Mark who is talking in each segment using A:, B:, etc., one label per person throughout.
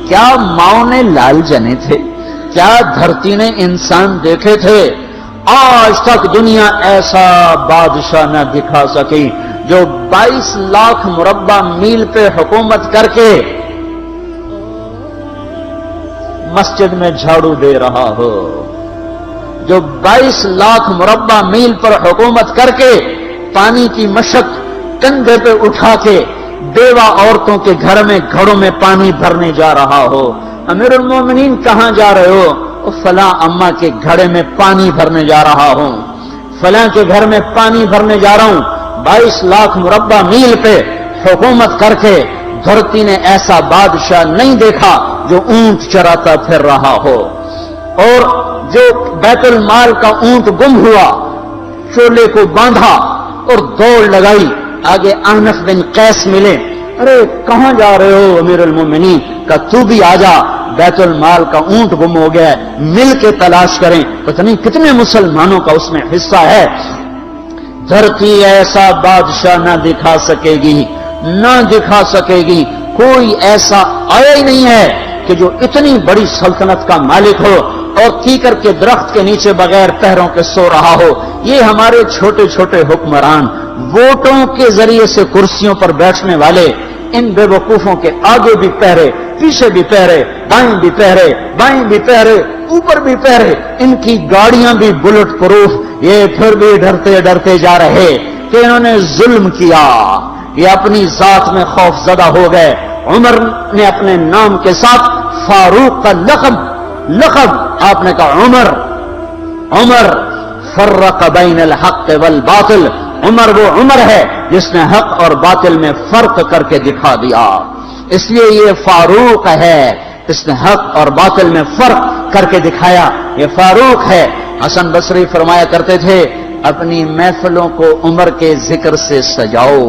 A: کیا ماؤں نے لال جنے تھے؟ کیا دھرتی نے انسان دیکھے تھے؟ آج تک دنیا ایسا بادشاہ نہ دکھا سکی جو 22 لاکھ مربع میل پہ حکومت کر کے مسجد میں جھاڑو دے رہا ہو، جو 22 لاکھ مربع میل پر حکومت کر کے پانی کی مشق کندھے پہ اٹھا کے بیوہ عورتوں کے گھر میں گھڑوں میں پانی بھرنے جا رہا ہو۔ امیر المومنین کہاں جا رہے ہو؟ فلاں اماں کے گھڑے میں پانی بھرنے جا رہا ہوں، فلاں کے گھر میں پانی بھرنے جا رہا ہوں۔ 22 لاکھ مربع میل پہ حکومت کر کے دھرتی نے ایسا بادشاہ نہیں دیکھا جو اونٹ چراتا پھر رہا ہو، اور جو بیت المال کا اونٹ گم ہوا، چولے کو باندھا اور دوڑ لگائی، آگے احنف بن قیس ملے، ارے کہاں جا رہے ہو امیر المومنین؟ کہ تو بھی آ جا، بیت المال کا اونٹ گم ہو گیا ہے، مل کے تلاش کریں۔ پتہ نہیں کتنے مسلمانوں کا اس میں حصہ ہے۔ دھرتی ایسا بادشاہ نہ دکھا سکے گی، نہ دکھا سکے گی، کوئی ایسا آیا ہی نہیں ہے کہ جو اتنی بڑی سلطنت کا مالک ہو اور کیکر کے درخت کے نیچے بغیر پیروں کے سو رہا ہو۔ یہ ہمارے چھوٹے چھوٹے حکمران، ووٹوں کے ذریعے سے کرسیوں پر بیٹھنے والے، ان بے وقوفوں کے آگے بھی پہرے، پیچھے بھی پہرے، دائیں بھی پہرے، بائیں بھی پہرے، اوپر بھی پہرے، ان کی گاڑیاں بھی بلٹ پروف، یہ پھر بھی ڈرتے ڈرتے جا رہے کہ انہوں نے ظلم کیا، یہ اپنی ذات میں خوف زدہ ہو گئے۔ عمر نے اپنے نام کے ساتھ فاروق کا لقب آپ نے کہا عمر فرق بین الحق والباطل، عمر وہ عمر ہے جس نے حق اور باطل میں فرق کر کے دکھا دیا، اس لیے یہ فاروق ہے، اس نے حق اور باطل میں فرق کر کے دکھایا، یہ فاروق ہے۔ حسن بصری فرمایا کرتے تھے اپنی محفلوں کو عمر کے ذکر سے سجاؤ۔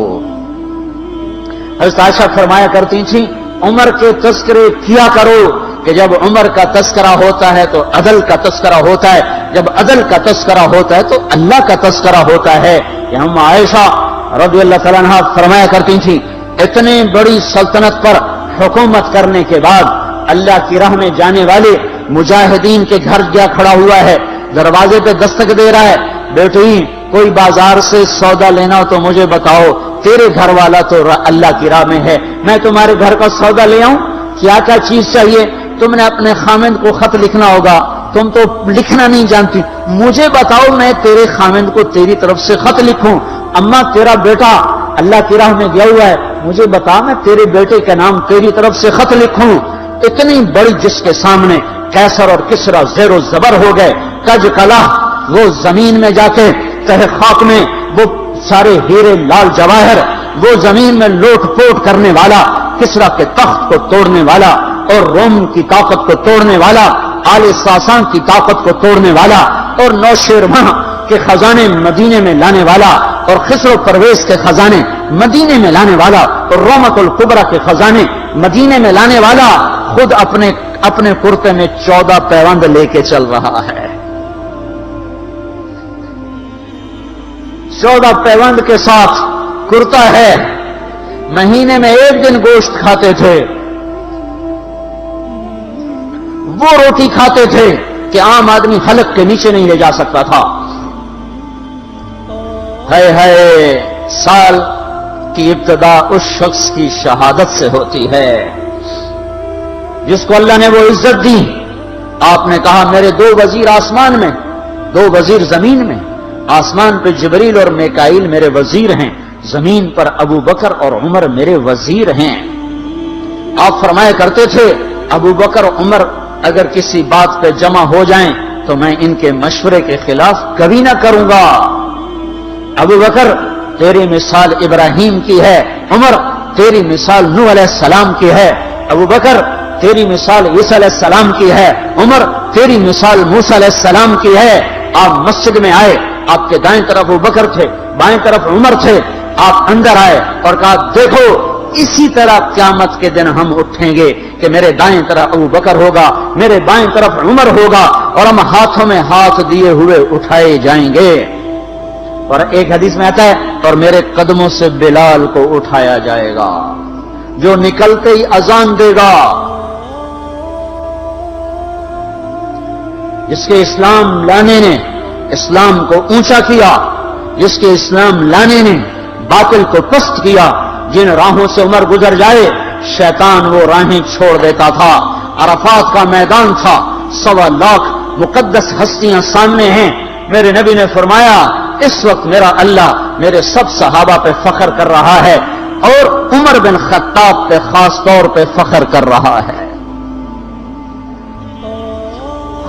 A: حضرت عائشہ فرمایا کرتی تھیں عمر کے تذکرے کیا کرو، کہ جب عمر کا تذکرہ ہوتا ہے تو عدل کا تذکرہ ہوتا ہے، جب عدل کا تذکرہ ہوتا ہے تو اللہ کا تذکرہ ہوتا ہے۔ کہ ہم عائشہ رضی اللہ تعالیٰ عنہا فرمایا کرتی تھیں اتنے بڑی سلطنت پر حکومت کرنے کے بعد اللہ کی راہ میں جانے والے مجاہدین کے گھر جا کھڑا ہوا ہے، دروازے پہ دستک دے رہا ہے، بیٹی کوئی بازار سے سودا لینا ہو تو مجھے بتاؤ، تیرے گھر والا تو اللہ کی راہ میں ہے، میں تمہارے گھر کا سودا لے آؤں، کیا کیا چیز چاہیے؟ تم نے اپنے خامند کو خط لکھنا ہوگا، تم تو لکھنا نہیں جانتی، مجھے بتاؤ میں تیرے خامند کو تیری طرف سے خط لکھوں۔ اما تیرا بیٹا اللہ کی راہ میں گیا ہوا ہے، مجھے بتا میں تیرے بیٹے کے نام تیری طرف سے خط لکھوں۔ اتنی بڑی جس کے سامنے قیصر اور کسریٰ زیر و زبر ہو گئے، کج کلا، وہ زمین میں جا کے تہ خاک میں وہ سارے ہیرے لال جواہر، وہ زمین میں لوٹ پوٹ کرنے والا، کسریٰ کے تخت کو توڑنے والا اور روم کی طاقت کو توڑنے والا، آل ساسان کی طاقت کو توڑنے والا اور نوشیروان کے خزانے مدینے میں لانے والا اور خسرو پرویز کے خزانے مدینے میں لانے والا اور رومت الکبریٰ کے خزانے مدینے میں لانے والا خود اپنے کرتے میں 14 پیوند لے کے چل رہا ہے، 14 پیوند کے ساتھ کرتا ہے، مہینے میں 1 دن گوشت کھاتے تھے، وہ روٹی کھاتے تھے کہ عام آدمی حلق کے نیچے نہیں لے جا سکتا تھا۔ ہے سال کی ابتدا اس شخص کی شہادت سے ہوتی ہے جس کو اللہ نے وہ عزت دی۔ آپ نے کہا میرے 2 وزیر آسمان میں، 2 وزیر زمین میں، آسمان پہ جبریل اور میکائیل میرے وزیر ہیں، زمین پر ابو بکر اور عمر میرے وزیر ہیں۔ آپ فرمایا کرتے تھے ابو بکر عمر اگر کسی بات پہ جمع ہو جائیں تو میں ان کے مشورے کے خلاف کبھی نہ کروں گا۔ ابو بکر تیری مثال ابراہیم کی ہے، عمر تیری مثال نوح علیہ السلام کی ہے، ابو بکر تیری مثال عیسیٰ علیہ السلام کی ہے، عمر تیری مثال موسیٰ علیہ السلام کی ہے۔ آپ مسجد میں آئے، آپ کے دائیں طرف ابو بکر تھے، بائیں طرف عمر تھے، آپ اندر آئے اور کہا دیکھو اسی طرح قیامت کے دن ہم اٹھیں گے کہ میرے دائیں طرف ابو بکر ہوگا، میرے بائیں طرف عمر ہوگا اور ہم ہاتھوں میں ہاتھ دیے ہوئے اٹھائے جائیں گے۔ اور ایک حدیث میں آتا ہے اور میرے قدموں سے بلال کو اٹھایا جائے گا جو نکلتے ہی اذان دے گا، جس کے اسلام لانے نے اسلام کو اونچا کیا، جس کے اسلام لانے نے باطل کو پست کیا، جن راہوں سے عمر گزر جائے شیطان وہ راہیں چھوڑ دیتا تھا۔ عرفات کا میدان تھا، 1.25 لاکھ مقدس ہستیاں سامنے ہیں۔ میرے نبی نے فرمایا اس وقت میرا اللہ میرے سب صحابہ پہ فخر کر رہا ہے اور عمر بن خطاب پہ خاص طور پہ فخر کر رہا ہے،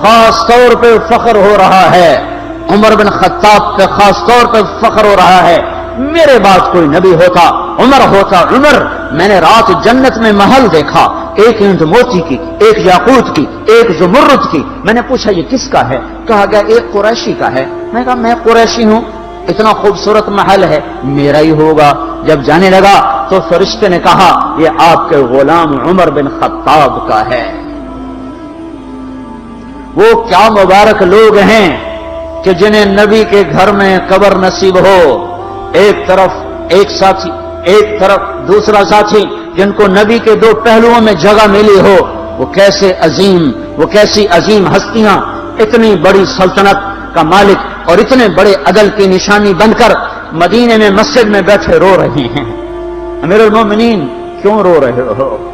A: خاص طور پہ فخر ہو رہا ہے، عمر بن خطاب پہ خاص طور پہ فخر ہو رہا ہے۔ میرے بعد کوئی نبی ہوتا عمر ہوتا۔ عمر، میں نے رات جنت میں محل دیکھا، ایک اینٹ موتی کی، ایک یاقوت کی، ایک زمرد کی۔ میں نے پوچھا یہ کس کا ہے؟ کہا گیا ایک قریشی کا ہے۔ میں نے کہا میں قریشی ہوں، اتنا خوبصورت محل ہے، میرا ہی ہوگا۔ جب جانے لگا تو فرشتے نے کہا یہ آپ کے غلام عمر بن خطاب کا ہے۔ وہ کیا مبارک لوگ ہیں کہ جنہیں نبی کے گھر میں قبر نصیب ہو، ایک طرف ایک ساتھی، ایک طرف دوسرا ساتھی، جن کو نبی کے دو پہلوؤں میں جگہ ملی ہو۔ وہ کیسی عظیم ہستیاں، اتنی بڑی سلطنت کا مالک اور اتنے بڑے عدل کی نشانی بن کر مدینے میں مسجد میں بیٹھے رو رہے ہیں۔ امیر المومنین کیوں رو رہے ہو؟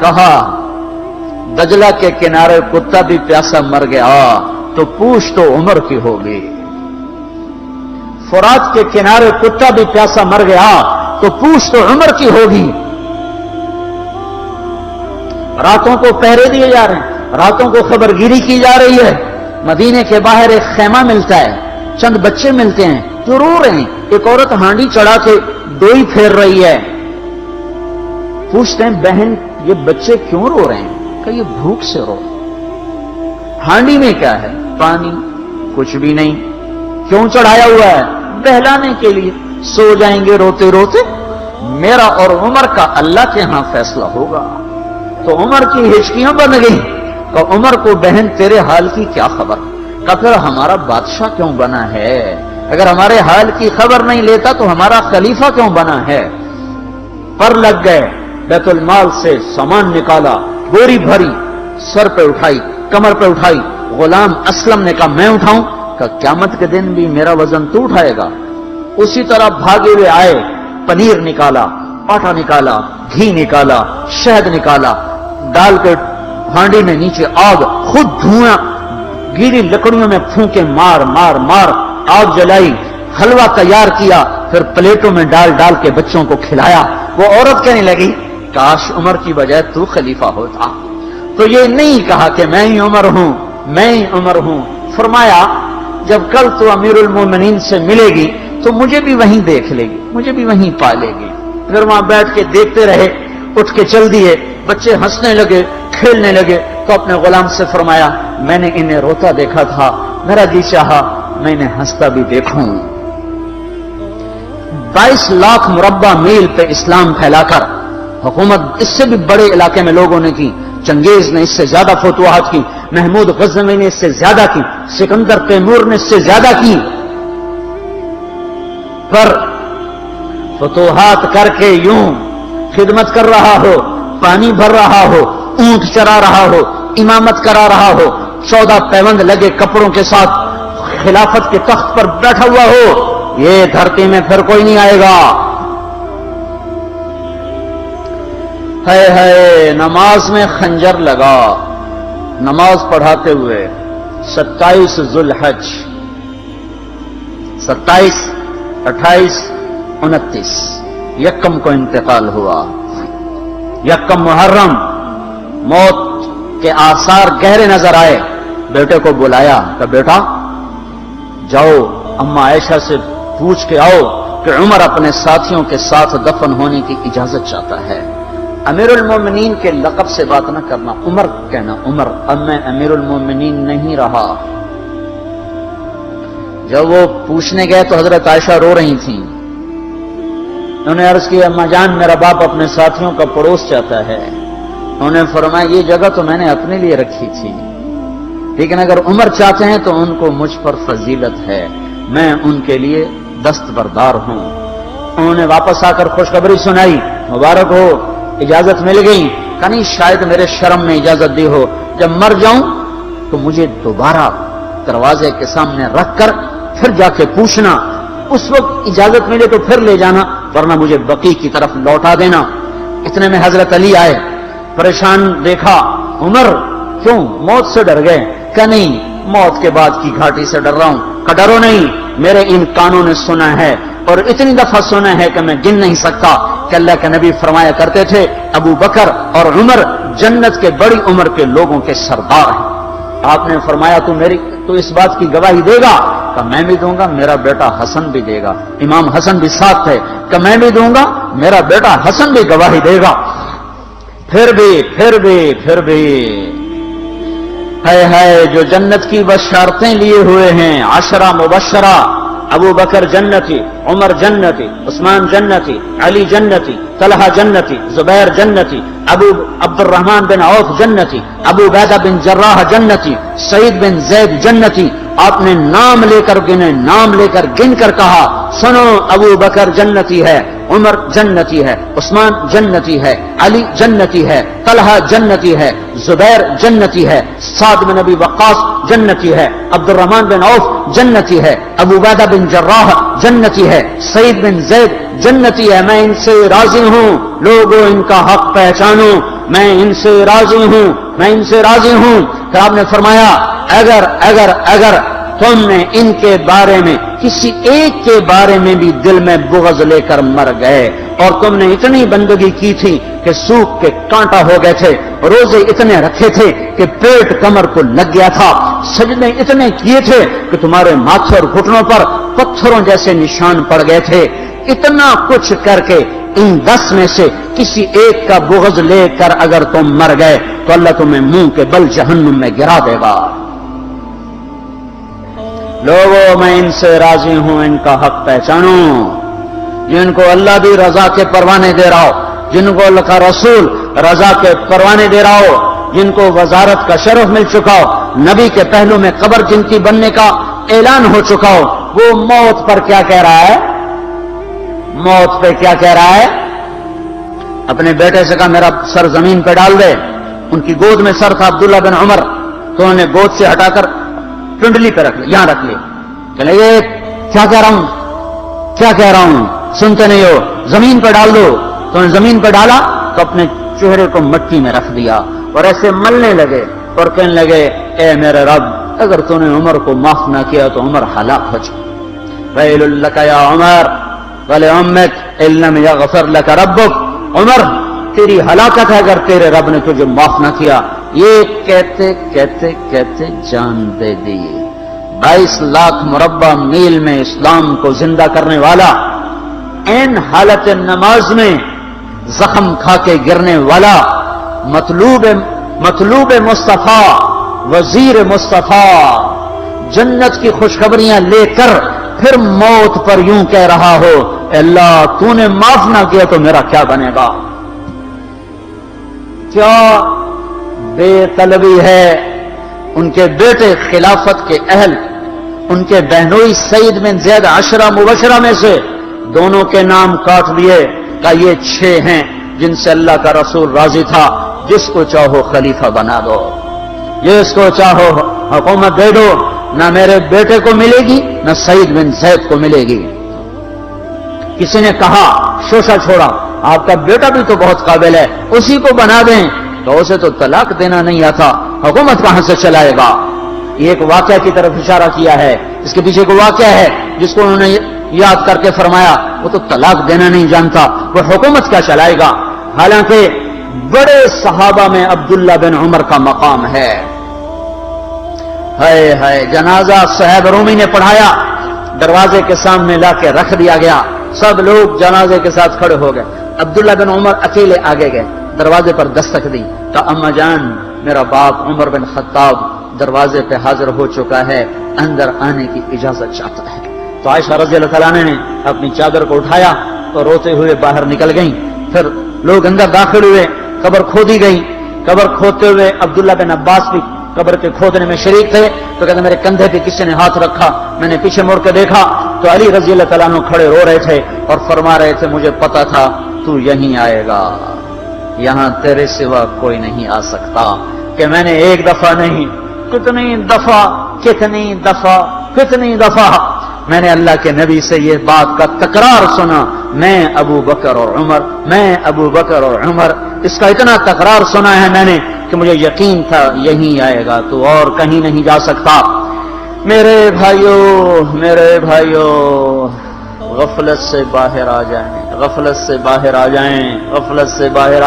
A: کہا دجلہ کے کنارے کتا بھی پیاسا مر گیا تو پوچھ تو عمر کی ہوگی، فرات کے کنارے کتا بھی پیاسا مر گیا تو پوچھ تو عمر کی ہوگی۔ راتوں کو پہرے دیے جا رہے ہیں، راتوں کو خبر گیری کی جا رہی ہے۔ مدینے کے باہر ایک خیمہ ملتا ہے، چند بچے ملتے ہیں جو رو رہے ہیں۔ ایک عورت ہانڈی چڑھا کے دوئی پھیر رہی ہے۔ پوچھتے ہیں بہن یہ بچے کیوں رو رہے ہیں؟ کہ یہ بھوک سے رو۔ ہانڈی میں کیا ہے؟ پانی، کچھ بھی نہیں۔ کیوں چڑھایا ہوا ہے؟ بہلانے کے لیے۔ سو جائیں گے روتے روتے، میرا اور عمر کا اللہ کے ہاں فیصلہ ہوگا۔ تو عمر کی ہچکیاں بن گئی کہ عمر کو بہن تیرے حال کی کیا خبر؟ کہ پھر ہمارا بادشاہ کیوں بنا ہے؟ اگر ہمارے حال کی خبر نہیں لیتا تو ہمارا خلیفہ کیوں بنا ہے؟ پر لگ گئے، بیت المال سے سامان نکالا، بوری بھری، سر پہ اٹھائی، کمر پہ اٹھائی۔ غلام اسلم نے کہا میں اٹھاؤں؟ کہ قیامت کے دن بھی میرا وزن تو اٹھائے گا۔ اسی طرح بھاگے ہوئے آئے، پنیر نکالا، آٹا نکالا، گھی نکالا، شہد نکالا، ڈال کے ہانڈی میں نیچے آگ، خود دھواں گیلی لکڑیوں میں پھونکے مار مار مار آگ جلائی، حلوہ تیار کیا، پھر پلیٹوں میں ڈال ڈال کے بچوں کو کھلایا۔ وہ عورت کہنے لگی کاش عمر کی بجائے تو خلیفہ ہوتا۔ تو یہ نہیں کہا کہ میں ہی عمر ہوں، میں ہی عمر ہوں۔ فرمایا جب کل تو امیر المومنین سے ملے گی تو مجھے بھی وہیں دیکھ لے گی، مجھے بھی وہیں پا لے گی۔ پھر وہاں بیٹھ کے دیکھتے رہے، اٹھ کے چل دیے۔ بچے ہنسنے لگے، کھیلنے لگے، تو اپنے غلام سے فرمایا میں نے انہیں روتا دیکھا تھا، میرا جی چاہا میں انہیں ہنستا بھی دیکھوں۔ 22 لاکھ مربع میل پہ اسلام پھیلا کر حکومت اس سے بھی بڑے علاقے میں لوگوں نے کی۔ چنگیز نے اس سے زیادہ فتوحات کی، محمود غزنوی نے اس سے زیادہ کی، سکندر تیمور نے اس سے زیادہ کی۔ پر فتوحات کر کے یوں خدمت کر رہا ہو، پانی بھر رہا ہو، اونٹ چرا رہا ہو، امامت کرا رہا ہو، 14 پیوند لگے کپڑوں کے ساتھ خلافت کے تخت پر بیٹھا ہوا ہو، یہ دھرتی میں پھر کوئی نہیں آئے گا۔ ہے نماز میں خنجر لگا، نماز پڑھاتے ہوئے 27 ذوالحج، 27، 28، 29 یکم کو انتقال ہوا۔ یکم محرم موت کے آثار گہرے نظر آئے۔ بیٹے کو بلایا کہ بیٹا جاؤ اما عائشہ سے پوچھ کے آؤ کہ عمر اپنے ساتھیوں کے ساتھ دفن ہونے کی اجازت چاہتا ہے۔ امیر المومنین کے لقب سے بات نہ کرنا، عمر کہنا، عمر، اب میں امیر المومنین نہیں رہا۔ جب وہ پوچھنے گئے تو حضرت عائشہ رو رہی تھیں۔ انہوں نے عرض کی اما جان میرا باپ اپنے ساتھیوں کا پڑوس چاہتا ہے۔ انہوں نے فرمایا یہ جگہ تو میں نے اپنے لیے رکھی تھی، لیکن اگر عمر چاہتے ہیں تو ان کو مجھ پر فضیلت ہے، میں ان کے لیے دستبردار ہوں۔ انہوں نے واپس آ کر خوشخبری سنائی، مبارک ہو اجازت مل گئی۔ کہ نہیں شاید میرے شرم میں اجازت دی ہو، جب مر جاؤں تو مجھے دوبارہ دروازے کے سامنے رکھ کر پھر جا کے پوچھنا، اس وقت اجازت ملے تو پھر لے جانا، ورنہ مجھے بقیع کی طرف لوٹا دینا۔ اتنے میں حضرت علی آئے، پریشان دیکھا، عمر کیوں موت سے ڈر گئے؟ کہ نہیں، موت کے بعد کی گھاٹی سے ڈر رہا ہوں۔ کہ ڈرو نہیں، میرے ان کانوں نے سنا ہے اور اتنی دفعہ سنا ہے کہ میں گن نہیں سکتا کہ اللہ کے نبی فرمایا کرتے تھے ابو بکر اور عمر جنت کے بڑی عمر کے لوگوں کے سردار ہیں۔ آپ نے فرمایا تو اس بات کی گواہی دے گا؟ کہ میں بھی دوں گا، میرا بیٹا حسن بھی دے گا۔ امام حسن بھی ساتھ تھے کہ میں بھی دوں گا، میرا بیٹا حسن بھی گواہی دے گا۔ پھر بھی ہے جو جنت کی بشارتیں لیے ہوئے ہیں، 10 مبشرہ، ابو بکر جنتی، عمر جنتی، عثمان جنتی، علی جنتی، طلحہ جنتی، زبیر جنتی، ابو عبد الرحمن بن عوف جنتی، ابو عبیدہ بن جراح جنتی، سعید بن زید جنتی۔ آپ نے نام لے کر گنے، نام لے کر گن کر کہا، سنو ابو بکر جنتی ہے، عمر جنتی ہے، عثمان جنتی ہے، علی جنتی ہے، طلحہ جنتی ہے، زبیر جنتی ہے، سعد بن ابی وقاص جنتی ہے، عبد الرحمن بن عوف جنتی ہے، ابو عبیدہ بن جراح جنتی ہے، سعید بن زید جنتی ہے۔ میں ان سے راضی ہوں، لوگوں ان کا حق پہچانو، میں ان سے راضی ہوں، میں ان سے راضی ہوں۔ پھر آپ نے فرمایا اگر تم نے ان کے بارے میں کسی ایک کے بارے میں بھی دل میں بغض لے کر مر گئے، اور تم نے اتنی بندگی کی تھی کہ سوکھ کے کانٹا ہو گئے تھے، روزے اتنے رکھے تھے کہ پیٹ کمر کو لگ گیا تھا، سجدے اتنے کیے تھے کہ تمہارے ماتھے اور گھٹنوں پر پتھروں جیسے نشان پڑ گئے تھے، اتنا کچھ کر کے ان 10 میں سے کسی ایک کا بغض لے کر اگر تم مر گئے تو اللہ تمہیں منہ کے بل جہنم میں گرا دے گا۔ لوگوں میں ان سے راضی ہوں، ان کا حق پہچانو، جن کو اللہ بھی رضا کے پروانے دے رہا ہو، جن کو اللہ کا رسول رضا کے پروانے دے رہا ہو، جن کو وزارت کا شرف مل چکا ہو، نبی کے پہلو میں قبر جن کی بننے کا اعلان ہو چکا ہو، وہ موت پر کیا کہہ رہا ہے؟ موت پہ کیا کہہ رہا ہے؟ اپنے بیٹے سے کہا میرا سر زمین پہ ڈال دے۔ ان کی گود میں سر تھا عبداللہ بن عمر، تو انہوں نے گود سے ہٹا کر پنڈلی پہ رکھ لیا، یہاں رکھ لیا۔ چلے یہ کیا کہہ رہا ہوں سنتے نہیں ہو، زمین پہ ڈال دو۔ تو انہوں نے زمین پہ ڈالا تو اپنے چہرے کو مٹی میں رکھ دیا اور ایسے ملنے لگے اور کہنے لگے اے میرے رب، اگر تو نے عمر کو معاف نہ کیا تو عمر ہلاک ہو جائے۔ ویل لک یا عمر ولعمک ان لم یغفر لک ربک، عمر تیری ہلاکت ہے اگر تیرے رب نے تجھے معاف نہ کیا۔ یہ کہتے کہتے کہتے جان دے دی۔ 22 لاکھ مربع میل میں اسلام کو زندہ کرنے والا، این حالت نماز میں زخم کھا کے گرنے والا، مطلوب مصطفیٰ، وزیر مصطفیٰ، جنت کی خوشخبریاں لے کر پھر موت پر یوں کہہ رہا ہو اللہ تو نے معاف نہ کیا تو میرا کیا بنے گا؟ کیا بے طلبی ہے؟ ان کے بیٹے خلافت کے اہل، ان کے بہنوئی سعید بن زید 10 مبشرہ میں سے دونوں کے نام کاٹ لیے کہ یہ 6 ہیں جن سے اللہ کا رسول راضی تھا، جس کو چاہو خلیفہ بنا دو، جس کو چاہو حکومت دے دو، نہ میرے بیٹے کو ملے گی نہ سعید بن زید کو ملے گی۔ کسی نے کہا شوشہ چھوڑا، آپ کا بیٹا بھی تو بہت قابل ہے، اسی کو بنا دیں۔ تو اسے تو طلاق دینا نہیں آتا، حکومت کہاں سے چلائے گا؟ یہ ایک واقعہ کی طرف اشارہ کیا ہے، اس کے پیچھے کوئی واقعہ ہے جس کو انہوں نے یاد کر کے فرمایا وہ تو طلاق دینا نہیں جانتا، وہ حکومت کیا چلائے گا؟ حالانکہ بڑے صحابہ میں عبداللہ بن عمر کا مقام ہے۔ ہے جنازہ صہیب رومی نے پڑھایا، دروازے کے سامنے لا کے رکھ دیا گیا، سب لوگ جنازے کے ساتھ کھڑے ہو گئے، عبداللہ بن عمر اکیلے آگے گئے، دروازے پر دستک دی تو اما جان میرا باپ عمر بن خطاب دروازے پہ حاضر ہو چکا ہے، اندر آنے کی اجازت چاہتا ہے۔ تو عائشہ رضی اللہ تعالیٰ نے اپنی چادر کو اٹھایا تو روتے ہوئے باہر نکل گئیں۔ پھر لوگ اندر داخل ہوئے، قبر کھودی گئی، قبر کھودتے ہوئے عبداللہ بن عباس بھی قبر کے کھودنے میں شریک تھے، تو کہتے میرے کندھے پہ کسی نے ہاتھ رکھا، میں نے پیچھے مڑ کے دیکھا تو علی رضی اللہ تعالیٰ عنہ کھڑے رو رہے تھے اور فرما رہے تھے مجھے پتا تھا تو یہیں آئے گا، یہاں تیرے سوا کوئی نہیں آ سکتا، کہ میں نے ایک دفعہ نہیں کتنی دفعہ میں نے اللہ کے نبی سے یہ بات کا تکرار سنا، میں ابو بکر اور عمر، اس کا اتنا تکرار سنا ہے میں نے کہ مجھے یقین تھا یہیں آئے گا، تو اور کہیں نہیں جا سکتا۔ میرے بھائیوں، غفلت سے باہر آ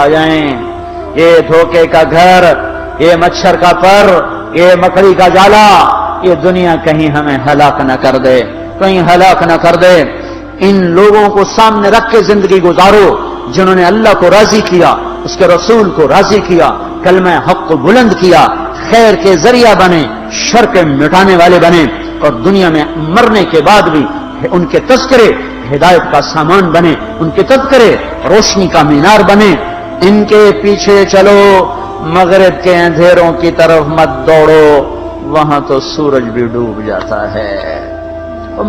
A: جائیں، یہ دھوکے کا گھر، یہ مچھر کا پر، یہ مکڑی کا جالا، یہ دنیا کہیں ہمیں ہلاک نہ کر دے۔ ان لوگوں کو سامنے رکھ کے زندگی گزارو جنہوں نے اللہ کو راضی کیا، اس کے رسول کو راضی کیا، کلمہ حق کو بلند کیا، خیر کے ذریعہ بنے، شر کے مٹانے والے بنے، اور دنیا میں مرنے کے بعد بھی ان کے تذکرے ہدایت کا سامان بنے، ان کے تذکرے روشنی کا مینار بنے۔ ان کے پیچھے چلو، مغرب کے اندھیروں کی طرف مت دوڑو، وہاں تو سورج بھی ڈوب جاتا ہے،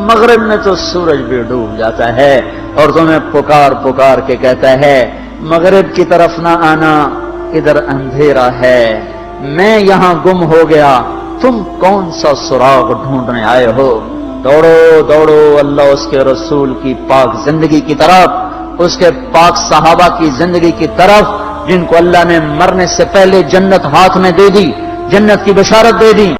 A: مغرب میں تو سورج بھی ڈوب جاتا ہے، اور تمہیں پکار کے کہتا ہے مغرب کی طرف نہ آنا، ادھر اندھیرا ہے، میں یہاں گم ہو گیا، تم کون سا سراغ ڈھونڈنے آئے ہو؟ دوڑو اللہ اس کے رسول کی پاک زندگی کی طرف، اس کے پاک صحابہ کی زندگی کی طرف، جن کو اللہ نے مرنے سے پہلے جنت ہاتھ میں دے دی، جنت کی بشارت دے دی۔